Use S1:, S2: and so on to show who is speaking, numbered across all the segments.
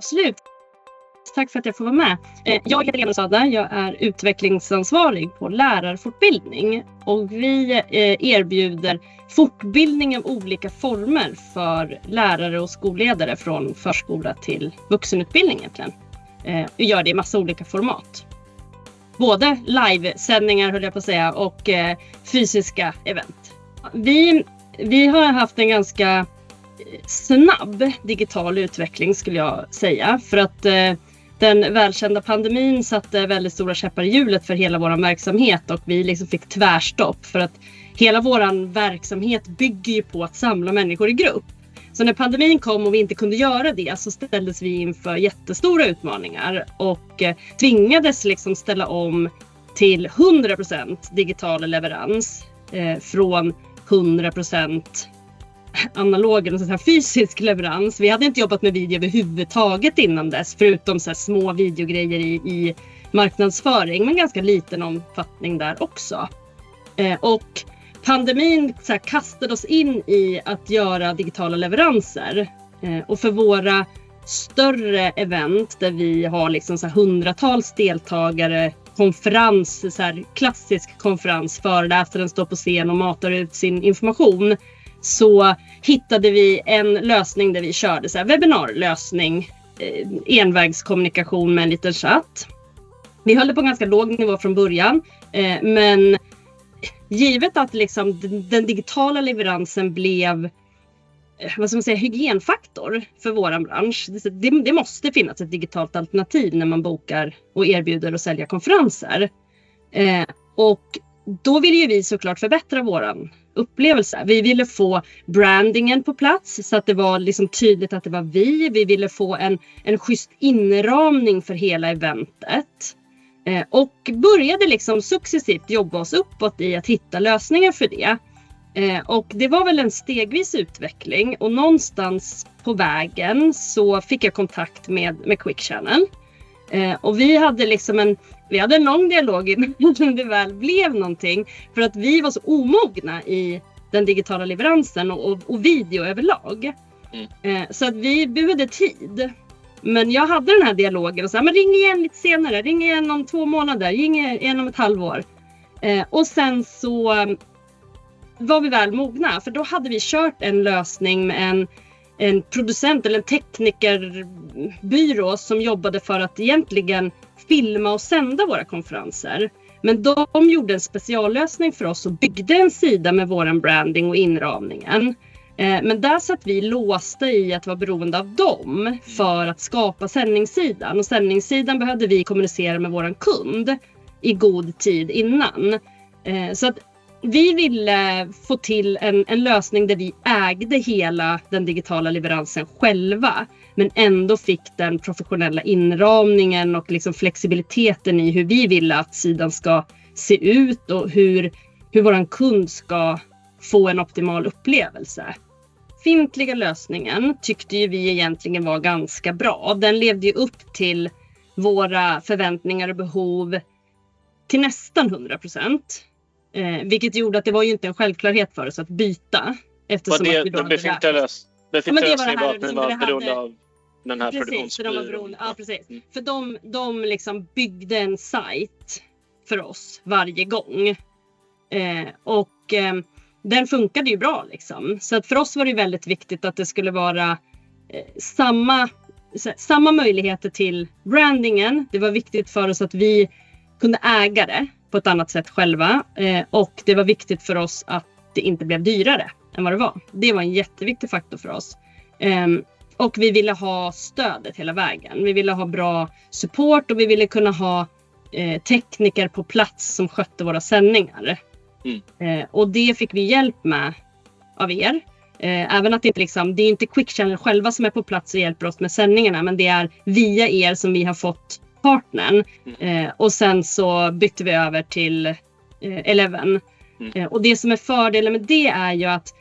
S1: Absolut. Tack för att jag får vara med. Jag heter Lena Sada, jag är utvecklingsansvarig på lärarfortbildning och vi erbjuder fortbildning av olika former för lärare och skolledare från förskola till vuxenutbildning egentligen. Vi gör det i massa olika format. Både livesändningar höll jag på att säga och fysiska event. Vi har haft en ganska snabb digital utveckling skulle jag säga, för att den välkända pandemin satte väldigt stora käppar i hjulet för hela vår verksamhet och vi liksom fick tvärstopp för att hela vår verksamhet bygger ju på att samla människor i grupp. Så när pandemin kom och vi inte kunde göra det så ställdes vi inför jättestora utmaningar och tvingades liksom ställa om till 100% digital leverans från 100% analog och så här fysisk leverans. Vi hade inte jobbat med video överhuvudtaget innan dess, förutom så här små videogrejer i marknadsföring, men ganska liten omfattning där också. Och pandemin så här kastade oss in i att göra digitala leveranser. Och för våra större event där vi har liksom så här hundratals deltagare, konferens, så här klassisk konferens, föreläsaren står på scen och matar ut sin information, så hittade vi en lösning där vi körde så här webbinarlösning, envägskommunikation med en liten chatt. Vi höll det på ganska låg nivå från början, men givet att liksom den digitala leveransen blev hygienfaktor för våran bransch. Det måste finnas ett digitalt alternativ när man bokar och erbjuder och säljer konferenser. Och då ville ju vi såklart förbättra våran upplevelse. Vi ville få brandingen på plats så att det var liksom tydligt att det var vi. Vi ville få en schysst inramning för hela eventet. Och började liksom successivt jobba oss uppåt i att hitta lösningar för det. Och det var väl en stegvis utveckling och någonstans på vägen så fick jag kontakt med Quick Channel. Och vi hade en lång dialog innan det väl blev någonting, för att vi var så omogna i den digitala leveransen och video överlag. Så att vi behövde tid. Men jag hade den här dialogen och sa, men ring igen lite senare, ring igen om 2 månader, ring igen om ett halvår. Och sen så var vi väl mogna, för då hade vi kört en lösning med en producent eller en teknikerbyrå som jobbade för att egentligen filma och sända våra konferenser. Men de gjorde en speciallösning för oss och byggde en sida med våran branding och inramningen. Men där satt vi låsta i att vara beroende av dem för att skapa sändningssidan. Och sändningssidan behövde vi kommunicera med våran kund i god tid innan. Så att vi ville få till en lösning där vi ägde hela den digitala leveransen själva, men ändå fick den professionella inramningen och liksom flexibiliteten i hur vi ville att sidan ska se ut och hur våran kund ska få en optimal upplevelse. Befintliga lösningen tyckte ju vi egentligen var ganska bra. Den levde ju upp till våra förväntningar och behov till nästan 100%. Vilket gjorde att det var ju inte en självklarhet för oss att byta. Eftersom
S2: var det
S1: att vi då
S2: de befintliga lösningen var att den var beroende av den här produktionsbyrån?
S1: Ja, precis. För de liksom byggde en sajt för oss varje gång. Den funkade ju bra liksom. Så att för oss var det väldigt viktigt att det skulle vara samma möjligheter till brandingen. Det var viktigt för oss att vi kunde äga det på ett annat sätt själva. Och det var viktigt för oss att det inte blev dyrare än vad det var. Det var en jätteviktig faktor för oss. Och vi ville ha stödet hela vägen. Vi ville ha bra support och vi ville kunna ha tekniker på plats som skötte våra sändningar. Och det fick vi hjälp med av er. Även att det är inte Quick Channel själva som är på plats och hjälper oss med sändningarna, men det är via er som vi har fått partnern. Och sen så bytte vi över till Eleven. Och det som är fördelen med det är ju att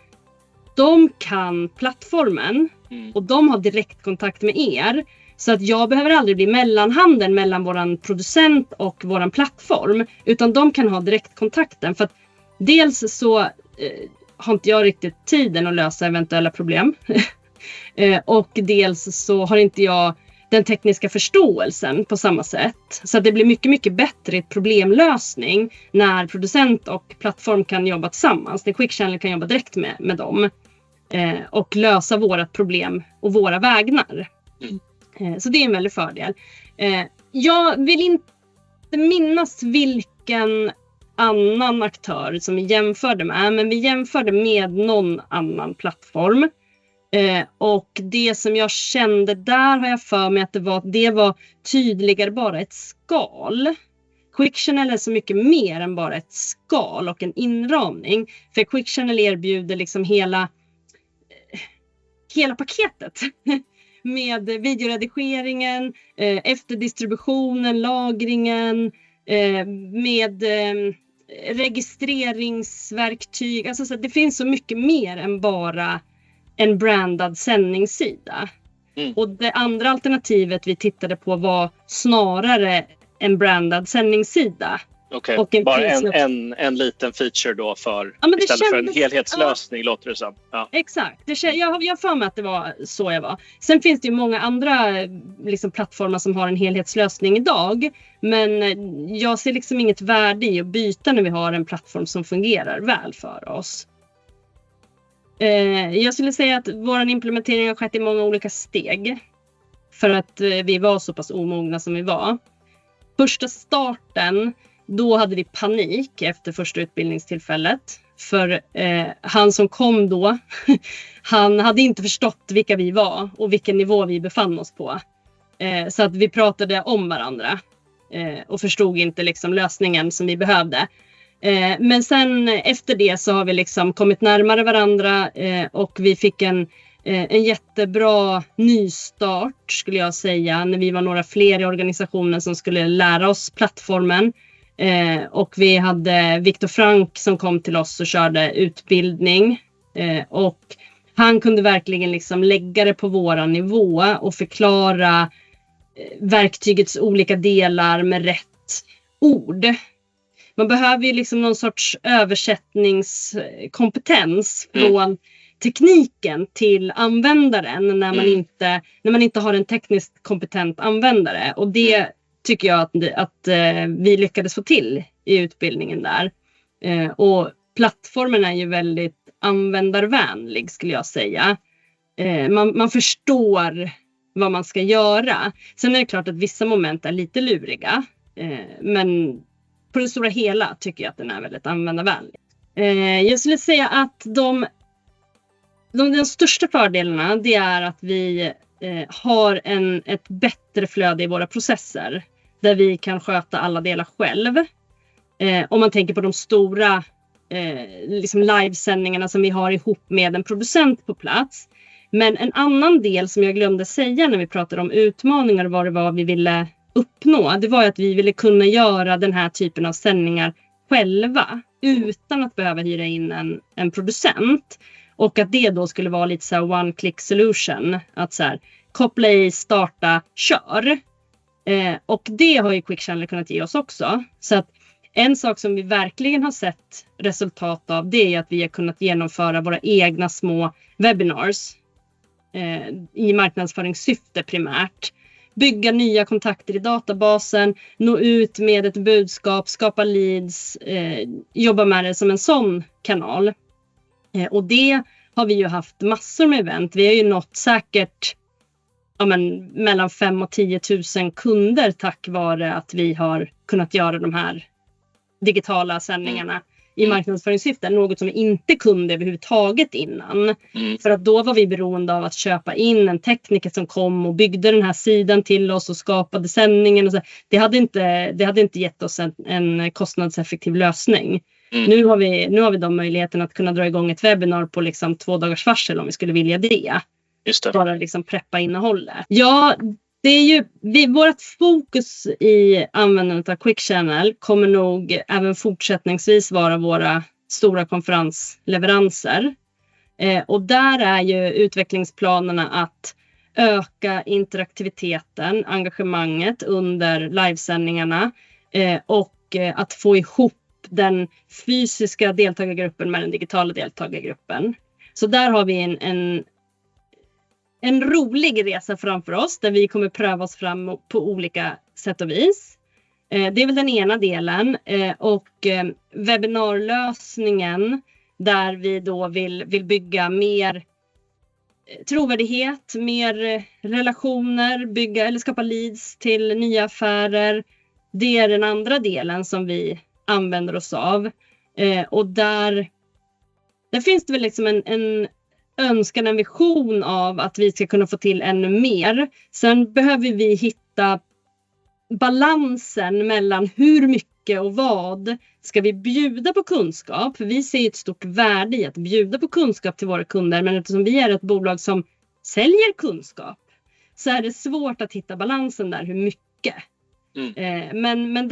S1: de kan plattformen och de har direktkontakt med er. Så att jag behöver aldrig bli mellanhanden mellan våran producent och våran plattform, utan de kan ha direktkontakten. För att dels så har inte jag riktigt tiden att lösa eventuella problem. Och dels så har inte jag den tekniska förståelsen på samma sätt. Så att det blir mycket, mycket bättre i problemlösning när producent och plattform kan jobba tillsammans. När Quick Channel kan jobba direkt med dem och lösa vårat problem och våra vägnar. Så det är en väldig fördel. Jag vill inte minnas vilken annan aktör som vi jämförde med, men vi jämförde med någon annan plattform. Och det som jag kände där har jag för mig att det var tydligare bara ett skal. Quick Channel är så mycket mer än bara ett skal och en inramning. För Quick Channel erbjuder liksom hela paketet. Med videoredigeringen, efterdistributionen, lagringen, med registreringsverktyg. Alltså så det finns så mycket mer än bara en brandad sändningssida. Och det andra alternativet vi tittade på var snarare en brandad sändningssida.
S2: Okej, bara en liten feature då istället för en helhetslösning låter det som. Ja.
S1: Exakt, jag för mig att det var så jag var. Sen finns det ju många andra liksom, plattformar som har en helhetslösning idag. Men jag ser liksom inget värde i att byta när vi har en plattform som fungerar väl för oss. Jag skulle säga att vår implementering har skett i många olika steg. För att vi var så pass omogna som vi var. Första starten, då hade vi panik efter första utbildningstillfället. För han som kom då, han hade inte förstått vilka vi var och vilken nivå vi befann oss på. Så att vi pratade om varandra och förstod inte liksom lösningen som vi behövde. Men sen efter det så har vi liksom kommit närmare varandra och vi fick en jättebra nystart skulle jag säga. När vi var några fler i organisationen som skulle lära oss plattformen. Och vi hade Viktor Frank som kom till oss och körde utbildning. Och han kunde verkligen liksom lägga det på våran nivå och förklara verktygets olika delar med rätt ord. Man behöver ju liksom någon sorts översättningskompetens från tekniken till användaren när man inte har en tekniskt kompetent användare. Och det tycker jag att vi lyckades få till i utbildningen där. Och plattformen är ju väldigt användarvänlig skulle jag säga. Man förstår vad man ska göra. Sen är det klart att vissa moment är lite luriga. Men på det stora hela tycker jag att den är väldigt användarvänlig. Jag skulle säga att de största fördelarna det är att vi har ett bättre flöde i våra processer. Där vi kan sköta alla delar själv. Om man tänker på de stora liksom livesändningarna som vi har ihop med en producent på plats. Men en annan del som jag glömde säga när vi pratade om utmaningar och vad det var vi ville uppnå. Det var att vi ville kunna göra den här typen av sändningar själva. Utan att behöva hyra in en producent. Och att det då skulle vara lite så här one click solution. Att så här, koppla i, starta, kör. Och det har ju Quick Channel kunnat ge oss också. Så att en sak som vi verkligen har sett resultat av det är att vi har kunnat genomföra våra egna små webinars. I marknadsföringssyfte primärt. Bygga nya kontakter i databasen. Nå ut med ett budskap. Skapa leads. Jobba med det som en sån kanal. Och det har vi ju haft massor med event. Vi har ju nått säkert mellan 5 och 10 000 kunder tack vare att vi har kunnat göra de här digitala sändningarna i marknadsföringssyfte. Något som vi inte kunde överhuvudtaget innan. För att då var vi beroende av att köpa in en tekniker som kom och byggde den här sidan till oss och skapade sändningen. Och så. Det hade inte gett oss en kostnadseffektiv lösning. Nu har vi de möjligheten att kunna dra igång ett webbinar på liksom 2 dagars varsel om vi skulle vilja det.
S2: Just det.
S1: Bara liksom preppa innehållet. Ja, det är ju vårt fokus i användandet av Quick Channel kommer nog även fortsättningsvis vara våra stora konferensleveranser. Och där är ju utvecklingsplanerna att öka interaktiviteten, engagemanget under livesändningarna och att få ihop den fysiska deltagargruppen med den digitala deltagargruppen. Så där har vi en rolig resa framför oss där vi kommer pröva oss fram på olika sätt och vis. Det är väl den ena delen. Och webbinarlösningen där vi då vill bygga mer trovärdighet, mer relationer, bygga eller skapa leads till nya affärer. Det är den andra delen som vi använder oss av. Och där finns det väl liksom en önskan, en vision av att vi ska kunna få till ännu mer. Sen behöver vi hitta balansen mellan hur mycket och vad ska vi bjuda på kunskap. För vi ser ett stort värde i att bjuda på kunskap till våra kunder. Men eftersom vi är ett bolag som säljer kunskap så är det svårt att hitta balansen där, hur mycket. Men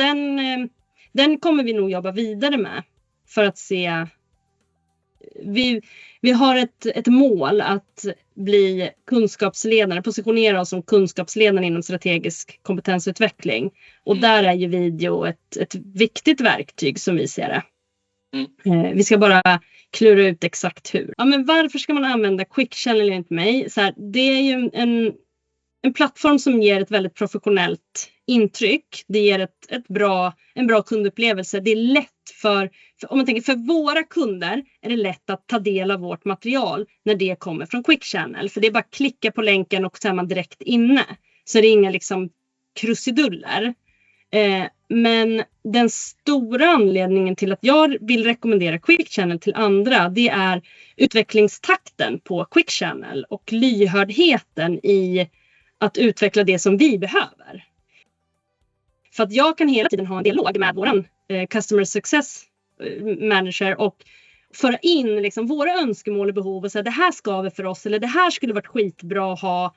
S1: den kommer vi nog jobba vidare med för att se. Vi har ett mål att bli kunskapsledare, positionera oss som kunskapsledare inom strategisk kompetensutveckling. Och där är ju video ett viktigt verktyg som vi ser det. Vi ska bara klura ut exakt hur. Ja, men varför ska man använda Quick Channel enligt mig? Så här, det är ju en plattform som ger ett väldigt professionellt intryck. Det ger en bra kundupplevelse. Det är lätt om man tänker för våra kunder är det lätt att ta del av vårt material när det kommer från Quick Channel. För det är bara att klicka på länken och så är man direkt inne. Så det är inga liksom krusiduller. Men den stora anledningen till att jag vill rekommendera Quick Channel till andra, det är utvecklingstakten på Quick Channel och lyhördheten i att utveckla det som vi behöver. För att jag kan hela tiden ha en dialog med våran Customer Success Manager och föra in liksom våra önskemål och behov och säga det här ska vi för oss eller det här skulle varit skitbra att ha.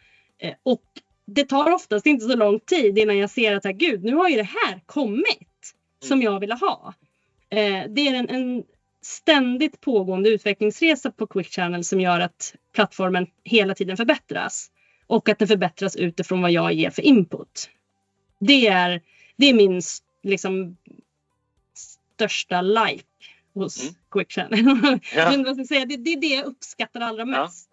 S1: Och det tar oftast inte så lång tid innan jag ser att gud, nu har ju det här kommit som jag ville ha. Det är en ständigt pågående utvecklingsresa på Quick Channel som gör att plattformen hela tiden förbättras. Och att den förbättras utifrån vad jag ger för input. Det är min liksom största like hos Quick Channel. Ja. Men vad ska jag säga, det är det jag uppskattar allra mest.